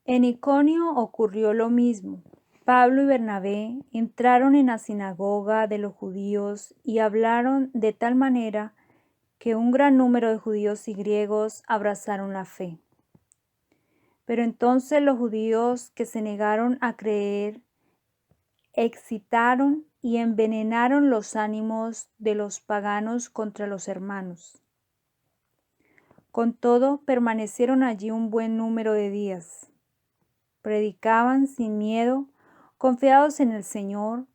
En Iconio ocurrió lo mismo. Pablo y Bernabé entraron en la sinagoga de los judíos y hablaron de tal manera que un gran número de judíos y griegos abrazaron la fe. Pero entonces los judíos que se negaron a creer excitaron y envenenaron los ánimos de los paganos contra los hermanos. Con todo, permanecieron allí un buen número de días. Predicaban sin miedo, confiados en el Señor,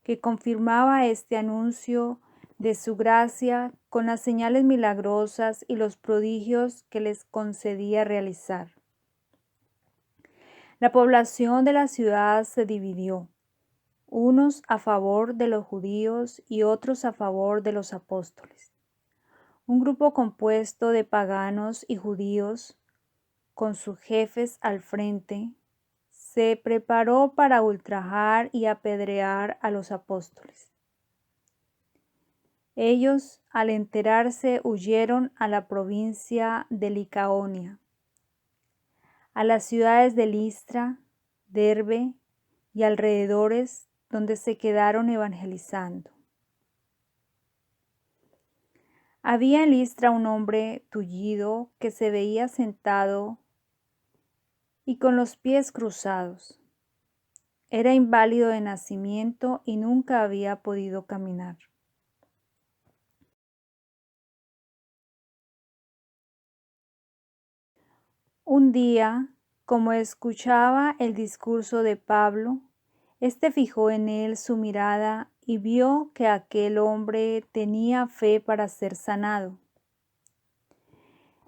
que confirmaba este anuncio de su gracia con las señales milagrosas y los prodigios que les concedía realizar. La población de la ciudad se dividió, unos a favor de los judíos y otros a favor de los apóstoles. Un grupo compuesto de paganos y judíos, con sus jefes al frente, se preparó para ultrajar y apedrear a los apóstoles. Ellos, al enterarse, huyeron a la provincia de Licaonia, a las ciudades de Listra, Derbe y alrededores, donde se quedaron evangelizando. Había en Listra un hombre tullido que se veía sentado y con los pies cruzados. Era inválido de nacimiento y nunca había podido caminar. Un día, como escuchaba el discurso de Pablo, éste fijó en él su mirada y vio que aquel hombre tenía fe para ser sanado.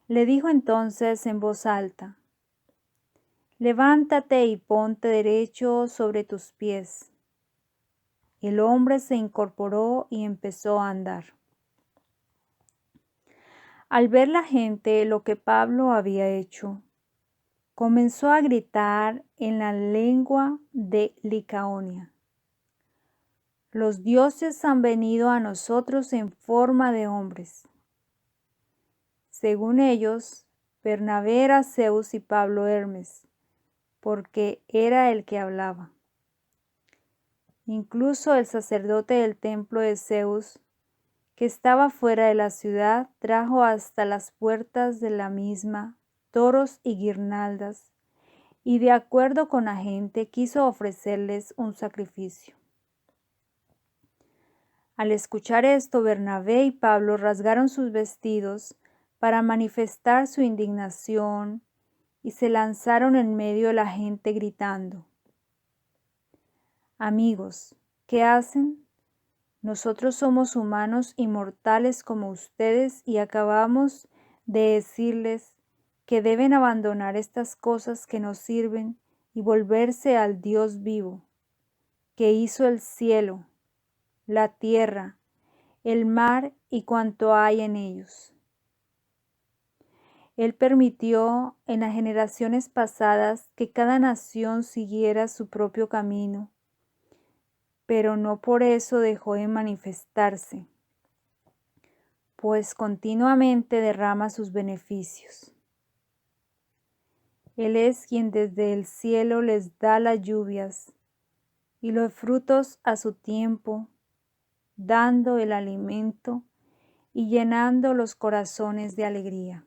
Le dijo entonces en voz alta: «Levántate y ponte derecho sobre tus pies». El hombre se incorporó y empezó a andar. Al ver la gente lo que Pablo había hecho, comenzó a gritar en la lengua de Licaonia: «Los dioses han venido a nosotros en forma de hombres». Según ellos, Bernabé era Zeus y Pablo Hermes, porque era el que hablaba. Incluso el sacerdote del templo de Zeus, que estaba fuera de la ciudad, trajo hasta las puertas de la misma toros y guirnaldas, y de acuerdo con la gente quiso ofrecerles un sacrificio. Al escuchar esto, Bernabé y Pablo rasgaron sus vestidos para manifestar su indignación y se lanzaron en medio de la gente gritando: «Amigos, ¿qué hacen? Nosotros somos humanos y mortales como ustedes y acabamos de decirles que deben abandonar estas cosas que no sirven y volverse al Dios vivo, que hizo el cielo, la tierra, el mar y cuanto hay en ellos. Él permitió en las generaciones pasadas que cada nación siguiera su propio camino, pero no por eso dejó de manifestarse, pues continuamente derrama sus beneficios. Él es quien desde el cielo les da las lluvias y los frutos a su tiempo, dando el alimento y llenando los corazones de alegría».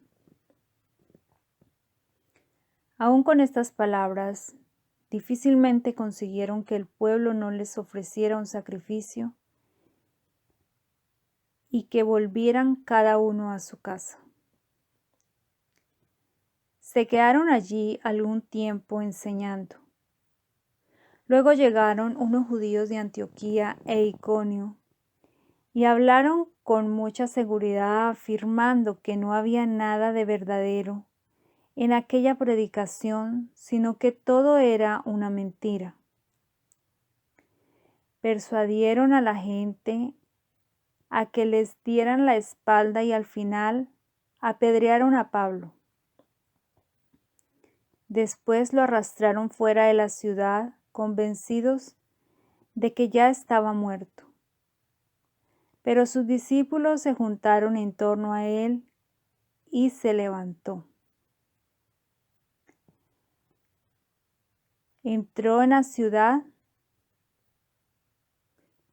Aún con estas palabras, difícilmente consiguieron que el pueblo no les ofreciera un sacrificio y que volvieran cada uno a su casa. Se quedaron allí algún tiempo enseñando. Luego llegaron unos judíos de Antioquía e Iconio y hablaron con mucha seguridad, afirmando que no había nada de verdadero en aquella predicación, sino que todo era una mentira. Persuadieron a la gente a que les dieran la espalda y al final apedrearon a Pablo. Después lo arrastraron fuera de la ciudad, convencidos de que ya estaba muerto. Pero sus discípulos se juntaron en torno a él y se levantó. entró en la ciudad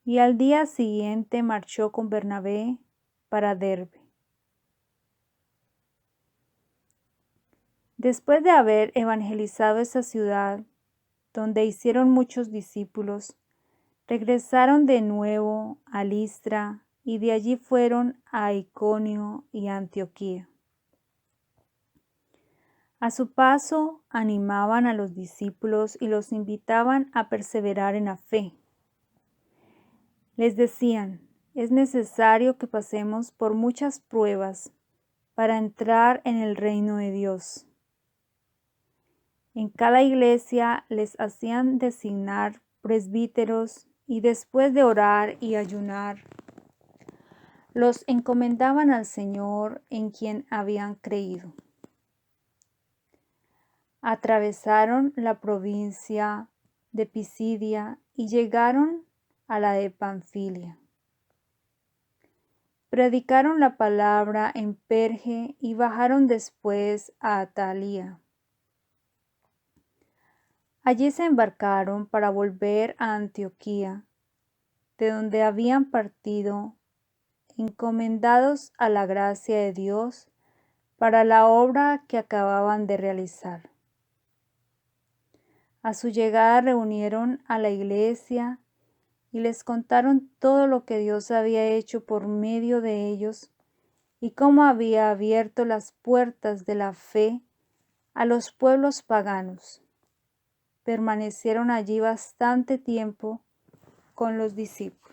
y al día siguiente marchó con Bernabé para Derbe. Después de haber evangelizado esa ciudad, donde hicieron muchos discípulos, regresaron de nuevo a Listra y de allí fueron a Iconio y Antioquía. A su paso animaban a los discípulos y los invitaban a perseverar en la fe. Les decían, es necesario que pasemos por muchas pruebas para entrar en el reino de Dios. En cada iglesia les hacían designar presbíteros y después de orar y ayunar, los encomendaban al Señor en quien habían creído. Atravesaron la provincia de Pisidia y llegaron a la de Panfilia. Predicaron la palabra en Perge y bajaron después a Atalía. Allí se embarcaron para volver a Antioquía, de donde habían partido, encomendados a la gracia de Dios para la obra que acababan de realizar. A su llegada reunieron a la iglesia y les contaron todo lo que Dios había hecho por medio de ellos y cómo había abierto las puertas de la fe a los pueblos paganos. Permanecieron allí bastante tiempo con los discípulos.